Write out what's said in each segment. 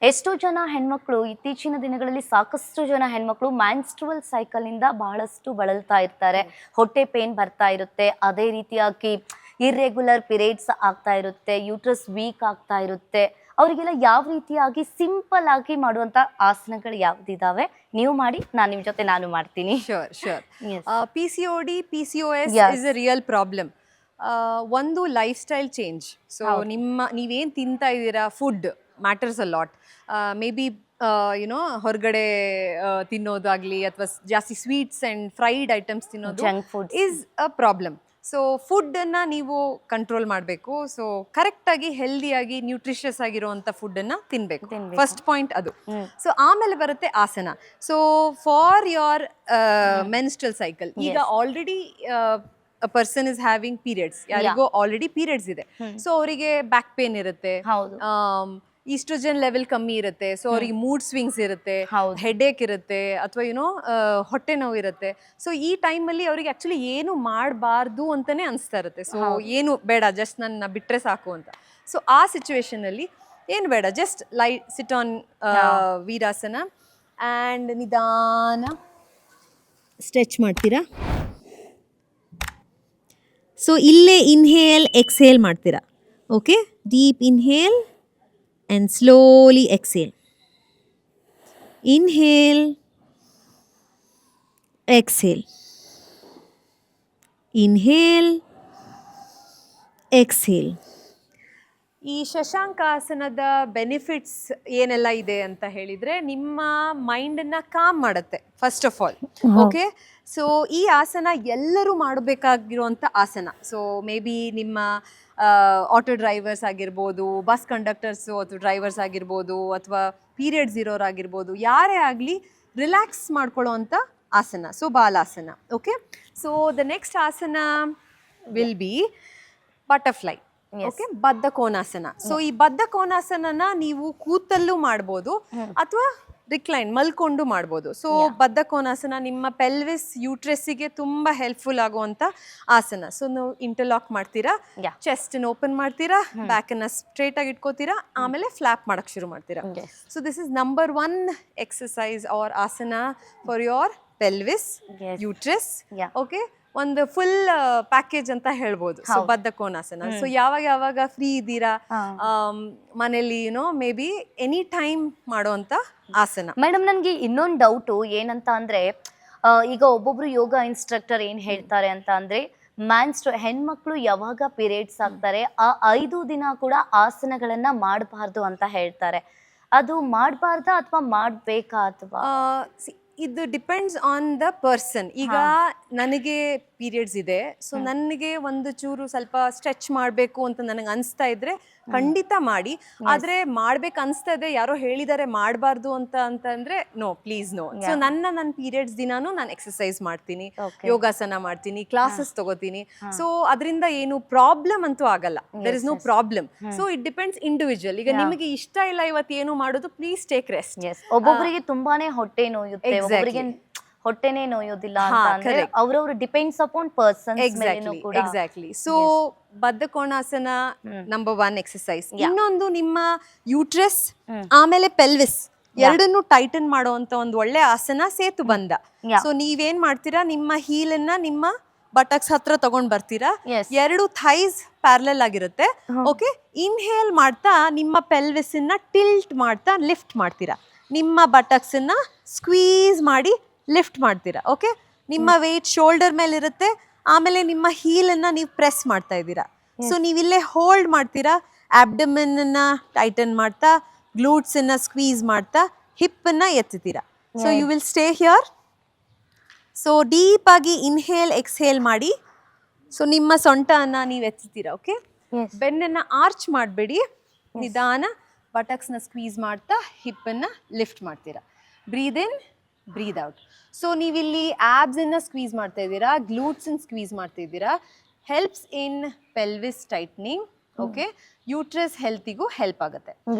ಎಷ್ಟೋ ಜನ ಹೆಣ್ಮಕ್ಳು ಇತ್ತೀಚಿನ ದಿನಗಳಲ್ಲಿ ಸಾಕಷ್ಟು ಜನ ಹೆಣ್ಮಕ್ಳು ಮ್ಯಾನ್ಸ್ಟ್ರುವಲ್ ಸೈಕಲ್ ಇಂದ ಬಹಳಷ್ಟು ಬಳಲ್ತಾ ಇರ್ತಾರೆ. ಹೊಟ್ಟೆ ಪೇನ್ ಬರ್ತಾ ಇರುತ್ತೆ, ಅದೇ ರೀತಿಯಾಗಿ ಇರ್ರೆಗ್ಯುಲರ್ ಪೀರಿಯಡ್ಸ್ ಆಗ್ತಾ ಇರುತ್ತೆ, ಯೂಟ್ರಸ್ ವೀಕ್ ಆಗ್ತಾ ಇರುತ್ತೆ. ಅವರಿಗೆಲ್ಲ ಯಾವ ರೀತಿಯಾಗಿ ಸಿಂಪಲ್ ಆಗಿ ಮಾಡುವಂತ ಆಸನಗಳು ಯಾವ್ದಿದಾವೆ ನೀವು ಮಾಡಿ, ನಾನು ಮಾಡ್ತೀನಿ. Sure. Yes. PCOD, PCOS Yes. is a real problem. ಒಂದು ಲೈಫ್ ಸ್ಟೈಲ್ ಚೇಂಜ್. ಸೊ ಹೌದು. ನೀವೇನು ತಿಂತಾ ಇದ್ದೀರಾ, food matters a lot. May be ಹೊರಗಡೆ ತಿನ್ನೋದಾಗ್ಲಿ ಅಥವಾ ಜಾಸ್ತಿ ಸ್ವೀಟ್ಸ್ ಆ್ಯಂಡ್ ಫ್ರೈಡ್ ಐಟಮ್ಸ್ ತಿನ್ನೋದು Junk foods. Is a problem. So ಫುಡ್ಡನ್ನು ನೀವು ಕಂಟ್ರೋಲ್ ಮಾಡಬೇಕು. ಸೊ ಕರೆಕ್ಟಾಗಿ ಹೆಲ್ದಿಯಾಗಿ ನ್ಯೂಟ್ರಿಷಿಯಸ್ ಆಗಿರುವಂಥ ಫುಡ್ಡನ್ನು ತಿನ್ನಬೇಕು. ಫಸ್ಟ್ ಪಾಯಿಂಟ್ ಅದು. ಸೊ ಆಮೇಲೆ ಬರುತ್ತೆ ಆಸನ. So for your menstrual cycle, ಈಗ already person is having periods, ಯಾರಿಗೋ ಆಲ್ರೆಡಿ ಪೀರಿಯಡ್ಸ್ ಇದೆ, ಸೊ ಅವರಿಗೆ ಬ್ಯಾಕ್ ಪೇನ್ ಇರುತ್ತೆ, ಹೌದು. ಈಸ್ಟ್ರೋಜನ್ ಲೆವೆಲ್ ಕಮ್ಮಿ ಇರುತ್ತೆ, ಸೊ ಅವ್ರಿಗೆ ಮೂಡ್ ಸ್ವಿಂಗ್ಸ್ ಇರುತ್ತೆ, ಹೆಡೇಕ್ ಇರುತ್ತೆ, ಅಥವಾ ಹೊಟ್ಟೆ ನೋವು ಇರುತ್ತೆ. ಸೊ ಈ ಟೈಮಲ್ಲಿ ಅವ್ರಿಗೆ ಆ್ಯಕ್ಚುಲಿ ಏನು ಮಾಡಬಾರ್ದು ಅಂತಲೇ ಅನಿಸ್ತಾ ಇರುತ್ತೆ. ಸೊ ಏನು ಬೇಡ, ಜಸ್ಟ್ ನನ್ನ ಬಿಟ್ಟರೆ ಸಾಕು ಅಂತ. ಸೊ ಆ ಸಿಚುವೇಶನಲ್ಲಿ ಏನು ಬೇಡ, ಜಸ್ಟ್ ಸಿಟ್ ಆನ್ ವೀರಾಸನ ಆ್ಯಂಡ್ ನಿಧಾನ ಸ್ಟ್ರೆಚ್ ಮಾಡ್ತೀರಾ. ಸೊ ಇಲ್ಲೇ ಇನ್ಹೇಲ್ ಎಕ್ಸೇಲ್ ಮಾಡ್ತೀರಾ. Okay, deep inhale and slowly exhale. Inhale, exhale. Inhale, exhale. ಈ ಶಶಾಂಕಾಸನದ ಬೆನಿಫಿಟ್ಸ್ ಏನೆಲ್ಲ ಇದೆ ಅಂತ ಹೇಳಿದರೆ, ನಿಮ್ಮ ಮೈಂಡನ್ನು ಕಾಮ್ ಮಾಡುತ್ತೆ first of all. Okay, so ಈ ಆಸನ ಎಲ್ಲರೂ ಮಾಡಬೇಕಾಗಿರುವಂಥ ಆಸನ. ಸೊ ಮೇ ಬಿ ನಿಮ್ಮ ಆಟೋ ಡ್ರೈವರ್ಸ್ ಆಗಿರ್ಬೋದು, ಬಸ್ ಕಂಡಕ್ಟರ್ಸು ಅಥವಾ ಡ್ರೈವರ್ಸ್ ಆಗಿರ್ಬೋದು, ಅಥವಾ ಪೀರಿಯಡ್ಸ್ ಇರೋರಾಗಿರ್ಬೋದು, ಯಾರೇ ಆಗಲಿ ರಿಲ್ಯಾಕ್ಸ್ ಮಾಡ್ಕೊಳ್ಳೋ ಅಂಥ ಆಸನ. ಸೊ ಬಾಲಾಸನ. Okay, so the next asana will be butterfly. Okay, ಬದ್ಧ ಕೋನಾಸನ. ಸೊ ಈ ಬದ್ಧ ಕೋನಾಸನನ ನೀವು ಕೂತಲ್ಲೂ ಮಾಡ್ಬೋದು ಅಥವಾ ರಿಕ್ಲೈನ್ ಮಲ್ಕೊಂಡು ಮಾಡ್ಬೋದು. ಸೊ ಬದ್ಧ ಕೋನಾಸನ ನಿಮ್ಮ ಪೆಲ್ವಿಸ್ ಯೂಟ್ರೆಸ್ಸಿಗೆ ತುಂಬ ಹೆಲ್ಪ್ಫುಲ್ ಆಗುವಂಥ ಆಸನ. ಸೊ ನೀವು ಇಂಟರ್ಲಾಕ್ ಮಾಡ್ತೀರಾ, ಚೆಸ್ಟನ್ನು ಓಪನ್ ಮಾಡ್ತೀರಾ, ಬ್ಯಾಕನ್ನು ಸ್ಟ್ರೇಟ್ ಆಗಿ ಇಟ್ಕೋತೀರಾ, ಆಮೇಲೆ ಫ್ಲಾಪ್ ಮಾಡಕ್ಕೆ ಶುರು ಮಾಡ್ತೀರಾ. So this is number 1 exercise R ಆಸನ ಫಾರ್ ಯೋರ್ ಪೆಲ್ವಿಸ್ ಯೂಟ್ರೆಸ್. ಓಕೆ, ಒಂದು ಫುಲ್ ಪ್ಯಾಕೇಜ್ ಅಂತ ಹೇಳ್ಬೋದು. ಸೊ ಬದ್ಧ ಕೋನಾಸನ. ಸೊ ಯಾವಾಗ ಫ್ರೀ ಇದ್ದೀರಾ ಮನೇಲಿ, ಮೇ ಬಿ ಎನಿ ಟೈಮ್ ಮಾಡುವಂತ ಆಸನ. ಮೇಡಮ್, ನನಗೆ ಇನ್ನೊಂದು ಡೌಟು ಏನಂತ ಅಂದ್ರೆ, ಈಗ ಒಬ್ಬೊಬ್ರು ಯೋಗ ಇನ್ಸ್ಟ್ರಕ್ಟರ್ ಏನ್ ಹೇಳ್ತಾರೆ ಅಂತ ಅಂದ್ರೆ, ಹೆಣ್ಮಕ್ಳು ಯಾವಾಗ ಪೀರಿಯಡ್ಸ್ ಆಗ್ತಾರೆ ಆ 5 ದಿನ ಕೂಡ ಆಸನಗಳನ್ನ ಮಾಡಬಾರ್ದು ಅಂತ ಹೇಳ್ತಾರೆ. ಅದು ಮಾಡಬಾರ್ದಾ ಅಥವಾ ಮಾಡಬೇಕಾ? ಅಥವಾ ಇದು ಡಿಪೆಂಡ್ಸ್ ಆನ್ ದ ಪರ್ಸನ್. ಈಗ ನನಗೆ ಪೀರಿಯಡ್ಸ್ ಇದೆ, ಸೊ ನನಗೆ ಒಂದು ಚೂರು ಸ್ವಲ್ಪ ಸ್ಟ್ರೆಚ್ ಮಾಡಬೇಕು ಅಂತ ನನಗೆ ಅನಿಸ್ತಾ ಇದ್ರೆ ಖಂಡಿತ ಮಾಡಿ. ಆದರೆ ಮಾಡ್ಬೇಕು ಅನಿಸ್ತಾ ಇದೆ, ಯಾರೋ ಹೇಳಿದ್ದಾರೆ ಮಾಡಬಾರ್ದು ಅಂತಂದ್ರೆ ನೋ, ಪ್ಲೀಸ್ ನೋ. ಸೊ ನನ್ನ ಪೀರಿಯಡ್ಸ್ ದಿನಾನು ನಾನು ಎಕ್ಸಸೈಸ್ ಮಾಡ್ತೀನಿ, ಯೋಗಾಸನ ಮಾಡ್ತೀನಿ, ಕ್ಲಾಸಸ್ ತಗೋತೀನಿ. ಸೊ ಅದರಿಂದ ಏನು ಪ್ರಾಬ್ಲಮ್ ಅಂತೂ ಆಗಲ್ಲ. There is no problem. So it depends individual. ಈಗ ನಿಮಗೆ ಇಷ್ಟ ಇಲ್ಲ ಇವತ್ತು ಏನು ಮಾಡೋದು, ಪ್ಲೀಸ್ ಟೇಕ್ ರೆಸ್ಟ್. ಒಬ್ಬೊಬ್ಬರಿಗೆ ತುಂಬಾನೇ ಹೊಟ್ಟೆ ನೋಯುತ್ತೆ, ಒಬ್ಬೊಬ್ಬರಿಗೆ ಹೊಟ್ಟೆನೇ ನೋಯೋದಿಲ್ಲ ಅಂತ ಅಂದ್ರೆ ಅವ್ರವ್ರ depends upon person. Exactly. So ಬದ್ಧ ಕೋನಾಸನ ನಂಬರ್ 1 ಎಕ್ಸಸೈಸ್. ಇನ್ನೊಂದು ನಿಮ್ಮ ಯೂಟ್ರಸ್ ಆಮೇಲೆ ಪೆಲ್ವಿಸ್ ಎರಡನ್ನು ಟೈಟನ್ ಮಾಡುವಂತ ಒಂದು ಒಳ್ಳೆ ಆಸನ ಸೇತುಬಂಧ. ಸೊ ನೀವೇನ್ ಮಾಡ್ತೀರಾ, ನಿಮ್ಮ ಹೀಲನ್ನ ನಿಮ್ಮ ಬಟಕ್ಸ್ ಹತ್ರ ತಗೊಂಡ್ ಬರ್ತೀರಾ, 2 ಥೈಸ್ ಪ್ಯಾರಲಲ್ ಆಗಿರುತ್ತೆ. ಓಕೆ, ಇನ್ಹೇಲ್ ಮಾಡ್ತಾ ನಿಮ್ಮ ಪೆಲ್ವಿಸ್ ಅನ್ನ ಟಿಲ್ಟ್ ಮಾಡ್ತಾ ಲಿಫ್ಟ್ ಮಾಡ್ತೀರಾ, ನಿಮ್ಮ ಬಟಕ್ಸ್ ಅನ್ನ ಸ್ಕ್ವೀಸ್ ಮಾಡಿ ಲಿಫ್ಟ್ ಮಾಡ್ತೀರಾ. ಓಕೆ, ನಿಮ್ಮ ವೆಯ್ಟ್ ಶೋಲ್ಡರ್ ಮೇಲೆ ಇರುತ್ತೆ, ಆಮೇಲೆ ನಿಮ್ಮ ಹೀಲನ್ನು ನೀವು ಪ್ರೆಸ್ ಮಾಡ್ತಾ ಇದ್ದೀರಾ. ಸೊ ನೀವಿಲ್ಲೇ ಹೋಲ್ಡ್ ಮಾಡ್ತೀರಾ, ಆಬ್ಡಮನ್ನ ಟೈಟನ್ ಮಾಡ್ತಾ, ಗ್ಲೂಟ್ಸನ್ನು ಸ್ಕ್ವೀಸ್ ಮಾಡ್ತಾ, ಹಿಪ್ಪನ್ನು ಎತ್ತುತ್ತೀರಾ. So you will stay here. So ಡೀಪಾಗಿ ಇನ್ಹೇಲ್ ಎಕ್ಸ್ಹೇಲ್ ಮಾಡಿ. ಸೊ ನಿಮ್ಮ ಸೊಂಟವನ್ನು ನೀವು ಎತ್ತುತ್ತೀರಾ. ಓಕೆ, ಬೆನ್ನನ್ನು ಆರ್ಚ್ ಮಾಡಬೇಡಿ, ನಿಧಾನ ಬಟಕ್ಸ್ನ ಸ್ಕ್ವೀಸ್ ಮಾಡ್ತಾ ಹಿಪ್ಪನ್ನು ಲಿಫ್ಟ್ ಮಾಡ್ತೀರಾ. ಬ್ರೀದ್ ಇನ್, ಬ್ರೀದ್ ಔಟ್. ಸೊ ನೀವಿಲ್ಲಿ ಆಬ್ಸನ್ನು ಸ್ಕ್ವೀಸ್ ಮಾಡ್ತಾ ಇದ್ದೀರಾ, ಗ್ಲೂಟ್ಸನ್ನು ಸ್ಕ್ವೀಸ್ ಮಾಡ್ತಾ ಇದ್ದೀರಾ. Helps in pelvis tightening. Okay, uterus ಹೆಲ್ತಿಗೂ ಹೆಲ್ಪ್ ಆಗುತ್ತೆ.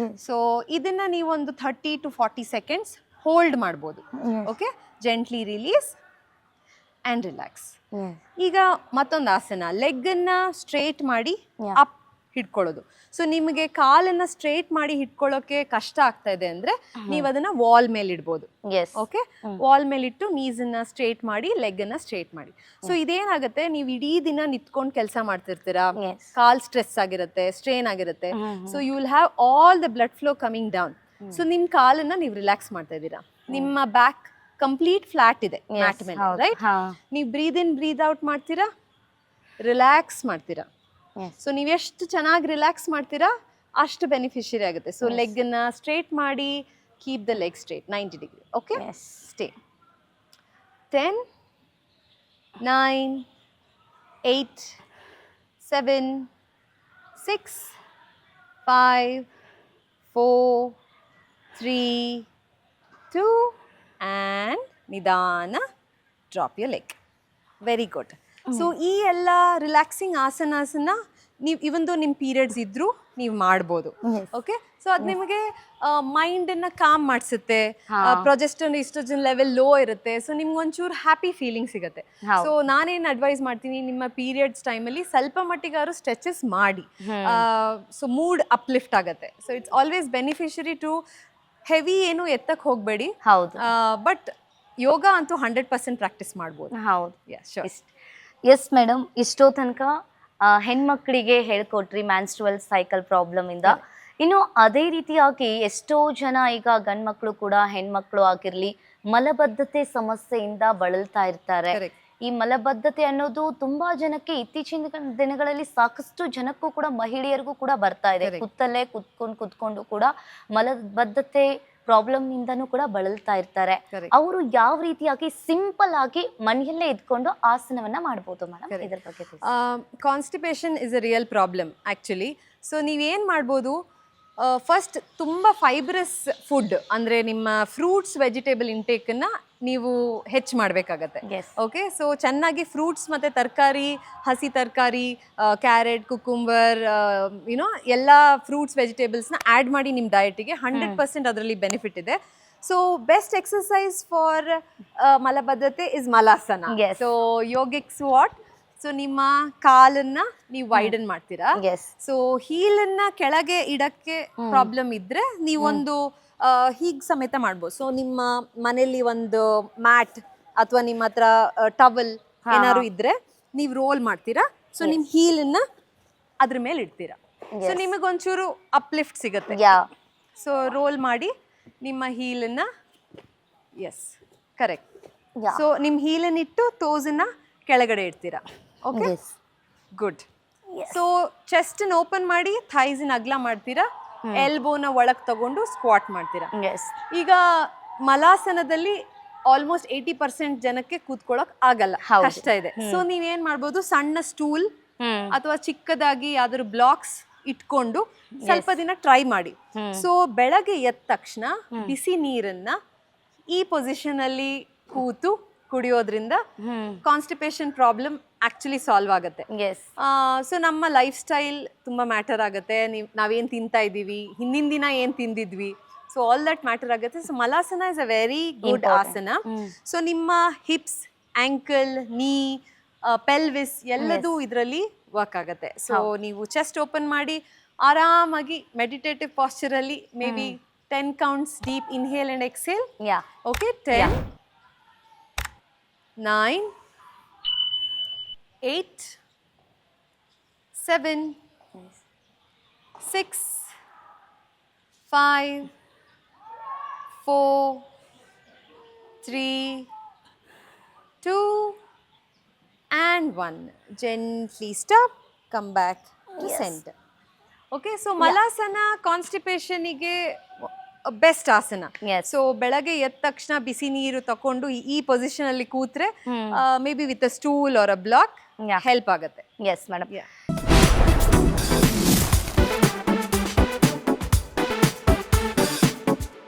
ಸೊ ಇದನ್ನು ನೀವು ಒಂದು 30 to 40 ಸೆಕೆಂಡ್ಸ್ ಹೋಲ್ಡ್ ಮಾಡ್ಬೋದು. Okay, gently release and relax. ಈಗ ಮತ್ತೊಂದು ಆಸನ, ಲೆಗ್ಗನ್ನು ಸ್ಟ್ರೇಟ್ ಮಾಡಿ ಅಪ್ ಹಿಡ್ಕೊಳ್ಳೋದು. ಸೊ ನಿಮಗೆ ಕಾಲನ್ನ ಸ್ಟ್ರೇಟ್ ಮಾಡಿ ಹಿಡ್ಕೊಳ್ಳೋಕೆ ಕಷ್ಟ ಆಗ್ತಾ ಇದೆ ಅಂದ್ರೆ ನೀವು ಅದನ್ನ ವಾಲ್ ಮೇಲೆ ಇಡ್ಬೋದು. ಎಸ್. ಓಕೆ, ವಾಲ್ ಮೇಲೆ ಇಟ್ಟು ನೀಸನ್ನ ಸ್ಟ್ರೇಟ್ ಮಾಡಿ, ಲೆಗ್ ಅನ್ನ ಸ್ಟ್ರೇಟ್ ಮಾಡಿ. ಸೊ ಇದೇನಾಗುತ್ತೆ, ನೀವು ಇಡೀ ದಿನ ನಿಂತ್ಕೊಂಡು ಕೆಲಸ ಮಾಡ್ತಿರ್ತೀರಾ, Yes. ಕಾಲ್ ಸ್ಟ್ರೆಸ್ ಆಗಿರುತ್ತೆ, ಸ್ಟ್ರೇನ್ ಆಗಿರುತ್ತೆ. So you will have all the blood flow coming down. So ನಿಮ್ ಕಾಲನ್ನ ನೀವು ರಿಲ್ಯಾಕ್ಸ್ ಮಾಡ್ತಾ ಇದ್ದೀರಾ. ನಿಮ್ಮ ಬ್ಯಾಕ್ ಕಂಪ್ಲೀಟ್ ಫ್ಲಾಟ್ ಇದೆ ಮ್ಯಾಟ್ ಮೇಲೆ, ರೈಟ್? ನೀವು ಬ್ರೀದ್ ಇನ್ ಬ್ರೀದ್ ಔಟ್ ಮಾಡ್ತೀರಾ, ರಿಲ್ಯಾಕ್ಸ್ ಮಾಡ್ತೀರಾ. ಸೊ ನೀವು ಎಷ್ಟು ಚೆನ್ನಾಗಿ ರಿಲ್ಯಾಕ್ಸ್ ಮಾಡ್ತೀರಾ ಅಷ್ಟು ಬೆನಿಫಿಷಿಯರಿ ಆಗುತ್ತೆ. ಸೊ ಲೆಗ್ ಅನ್ನ ಸ್ಟ್ರೇಟ್ ಮಾಡಿ, keep the leg straight 90 degree. Okay, stay. 10, 9, 8, 7, 6, 5, 4, 3, 2 and ನಿಧಾನ drop your leg. Very good. So ಈ ಎಲ್ಲ ರಿಲ್ಯಾಕ್ಸಿಂಗ್ ಆಸನಾಸನ ನೀವು ಇವಂದು ನಿಮ್ಮ ಪೀರಿಯಡ್ಸ್ ಇದ್ರೂ ನೀವು ಮಾಡ್ಬೋದು. ಓಕೆ, ಸೊ ಅದು ನಿಮಗೆ ಮೈಂಡನ್ನು ಕಾಮ್ ಮಾಡಿಸುತ್ತೆ. ಪ್ರೊಜೆಸ್ಟರಾನ್ ಈಸ್ಟ್ರೋಜನ್ ಲೆವೆಲ್ ಲೋ ಇರುತ್ತೆ. ಸೊ ನಿಮ್ಗೆ ಒಂಚೂರು ಹ್ಯಾಪಿ ಫೀಲಿಂಗ್ ಸಿಗುತ್ತೆ. ಸೊ ನಾನೇನು ಅಡ್ವೈಸ್ ಮಾಡ್ತೀನಿ, ನಿಮ್ಮ ಪೀರಿಯಡ್ಸ್ ಟೈಮಲ್ಲಿ ಸ್ವಲ್ಪ ಮಟ್ಟಿಗಾದ್ರು ಸ್ಟ್ರೆಚಸ್ ಮಾಡಿ. ಸೊ ಮೂಡ್ ಅಪ್ಲಿಫ್ಟ್ ಆಗುತ್ತೆ. So it's always beneficiary to heavy ಏನು ಎತ್ತಕ್ಕೆ ಹೋಗಬೇಡಿ. ಹೌದು. ಬಟ್ ಯೋಗ ಅಂತೂ 100% ಪ್ರಾಕ್ಟೀಸ್ ಮಾಡ್ಬೋದು. ಹೌದು. ಶೋರ್. ಎಸ್ ಮೇಡಮ್, ಇಷ್ಟೋ ತನಕ ಹೆಣ್ಮಕ್ಳಿಗೆ ಹೇಳ್ಕೊಟ್ರಿ ಮ್ಯಾನ್ಸ್ಟ್ರುವಲ್ ಸೈಕಲ್ ಪ್ರಾಬ್ಲಮ್ ಇಂದ. ಇನ್ನು ಅದೇ ರೀತಿಯಾಗಿ ಎಷ್ಟೋ ಜನ ಈಗ ಗಂಡ್ಮಕ್ಳು ಕೂಡ ಹೆಣ್ಮಕ್ಳು ಆಗಿರ್ಲಿ ಮಲಬದ್ಧತೆ ಸಮಸ್ಯೆಯಿಂದ ಬಳಲ್ತಾ ಇರ್ತಾರೆ. ಈ ಮಲಬದ್ಧತೆ ಅನ್ನೋದು ತುಂಬಾ ಜನಕ್ಕೆ ಇತ್ತೀಚಿನ ದಿನಗಳಲ್ಲಿ ಸಾಕಷ್ಟು ಜನಕ್ಕೂ ಕೂಡ, ಮಹಿಳೆಯರಿಗೂ ಕೂಡ ಬರ್ತಾ ಇದೆ. ಕುತ್ತಲ್ಲೇ ಕುತ್ಕೊಂಡು ಕೂಡ ಮಲಬದ್ಧತೆ ಪ್ರಾಬ್ಲಮ್ ಇಂದನೂ ಕೂಡ ಬಳಲ್ತಾ ಇರ್ತಾರೆ. ಅವರು ಯಾವ ರೀತಿಯಾಗಿ ಸಿಂಪಲ್ ಆಗಿ ಮನೆಯಲ್ಲೇ ಇದ್ಕೊಂಡು ಆಸನವನ್ನ ಮಾಡ್ಬೋದು ಮೇಡಮ್? ಇದ್ರ ಬಗ್ಗೆ constipation is a real problem actually. So ನೀವೇನ್ ಮಾಡ್ಬೋದು, ಫಸ್ಟ್ ತುಂಬ ಫೈಬ್ರಸ್ ಫುಡ್ ಅಂದರೆ ನಿಮ್ಮ ಫ್ರೂಟ್ಸ್ ವೆಜಿಟೇಬಲ್ ಇಂಟೇಕನ್ನು ನೀವು ಹೆಚ್ಚು ಮಾಡಬೇಕಾಗತ್ತೆ. ಓಕೆ, ಸೊ ಚೆನ್ನಾಗಿ ಫ್ರೂಟ್ಸ್ ಮತ್ತು ತರಕಾರಿ, ಹಸಿ ತರಕಾರಿ, ಕ್ಯಾರೆಟ್, ಕುಕುಂಬರ್, ಯುನೋ ಎಲ್ಲ ಫ್ರೂಟ್ಸ್ ವೆಜಿಟೇಬಲ್ಸ್ನ ಆ್ಯಡ್ ಮಾಡಿ ನಿಮ್ಮ ಡಯಟಿಗೆ 100% ಅದರಲ್ಲಿ ಬೆನಿಫಿಟ್ ಇದೆ. ಸೊ ಬೆಸ್ಟ್ ಎಕ್ಸಸೈಸ್ ಫಾರ್ ಮಲಬದ್ಧತೆ is Malasana. So yogic squat. So ನಿಮ್ಮ ಕಾಲನ್ನ ನೀವು ವೈಡನ್ ಮಾಡ್ತೀರಾ. ಸೊ ಹೀಲನ್ನ ಕೆಳಗೆ ಇಡಕ್ಕೆ ಪ್ರಾಬ್ಲಮ್ ಇದ್ರೆ ನೀವೊಂದು ಹೀಗ್ ಸಮೇತ ಮಾಡ್ಬೋದು. ಸೊ ನಿಮ್ಮ ಮನೇಲಿ ಒಂದು ಮ್ಯಾಟ್ ಅಥವಾ ನಿಮ್ಮ ಹತ್ರ ಟವಲ್ ಏನಾದ್ರು ಇದ್ರೆ ನೀವು ರೋಲ್ ಮಾಡ್ತೀರಾ. ಸೊ ನಿಮ್ ಹೀಲನ್ನ ಅದ್ರ ಮೇಲೆ ಇಡ್ತೀರಾ. ಸೊ ನಿಮಗೊಂಚೂರು ಅಪ್ಲಿಫ್ಟ್ ಸಿಗುತ್ತೆ. ಸೊ ರೋಲ್ ಮಾಡಿ ನಿಮ್ಮ ಹೀಲನ್ನ, ಎಸ್ ಕರೆಕ್ಟ್. ಸೊ ನಿಮ್ಮ ಹೀಲನ್ನ ಇಟ್ಟು ಟೋಸನ್ನ ಕೆಳಗಡೆ ಇಡ್ತೀರಾ. Okay, good. So chest open ಮಾಡಿ ಥೈಸ್ ಅಗ್ಲ ಮಾಡ್ತೀರಾ, ಎಲ್ಬೋನ ಒಳಗ್ ತಗೊಂಡು ಸ್ಕ್ವಾಟ್ ಮಾಡ್ತೀರಾ. ಈಗ ಮಲಾಸನದಲ್ಲಿ ಆಲ್ಮೋಸ್ಟ್ 80% ಜನಕ್ಕೆ ಕೂತ್ಕೊಳ್ಳೋಕ್ ಆಗಲ್ಲ, ಕಷ್ಟ ಇದೆ. ಸೊ ನೀವೇನ್ ಮಾಡ್ಬೋದು, ಸಣ್ಣ ಸ್ಟೂಲ್ ಅಥವಾ ಚಿಕ್ಕದಾಗಿ ಯಾವ್ದಾದ್ರು ಬ್ಲಾಕ್ಸ್ ಇಟ್ಕೊಂಡು ಸ್ವಲ್ಪ ದಿನ ಟ್ರೈ ಮಾಡಿ. ಸೊ ಬೆಳಗ್ಗೆ ಎದ್ದ ತಕ್ಷಣ ಬಿಸಿ ನೀರನ್ನ ಈ ಪೊಸಿಷನ್ ಅಲ್ಲಿ ಕೂತು ಕುಡಿಯೋದ್ರಿಂದ ಕಾನ್ಸ್ಟಿಪೇಷನ್ ಪ್ರಾಬ್ಲಮ್ ಆಕ್ಚುಲಿ ಸಾಲ್ವ್ ಆಗುತ್ತೆ. ಸೊ ನಮ್ಮ ಲೈಫ್ ಸ್ಟೈಲ್ ತುಂಬಾ ಮ್ಯಾಟರ್ ಆಗುತ್ತೆ. ನಾವೇನ್ ತಿಂತಾ ಇದೀವಿ, ಹಿಂದಿನ ದಿನ ಏನ್ ತಿಂದಿದ್ವಿ, ಸೊ ಆಲ್ ದಟ್ ಮ್ಯಾಟರ್ ಆಗುತ್ತೆ. So Malasana is a very good asana. So ನಿಮ್ಮ ಹಿಪ್ಸ್, ಆಂಕಲ್, ನೀ, ಪೆಲ್ವಿಸ್ ಎಲ್ಲದೂ ಇದರಲ್ಲಿ ವರ್ಕ್ ಆಗುತ್ತೆ. ಸೊ ನೀವು ಚೆಸ್ಟ್ ಓಪನ್ ಮಾಡಿ ಆರಾಮಾಗಿ ಮೆಡಿಟೇಟಿವ್ ಪಾಸ್ಚರ್ ಅಲ್ಲಿ may be 10 counts deep inhale and exhale. Okay, 10, 9, 8, 7, 6, 5, 4, 3, 2 and 1. Gently stop, come back to center. Okay, so Malasana constipation ige best ಆಸನ. So ಬೆಳಗ್ಗೆ ಎದ್ದ ತಕ್ಷಣ ಬಿಸಿ ನೀರು ತಕೊಂಡು ಈ ಪೊಸಿಷನ್ ಅಲ್ಲಿ ಕೂತ್ರೆ maybe with a stool or a block help ಆಗುತ್ತೆ. Yes madam.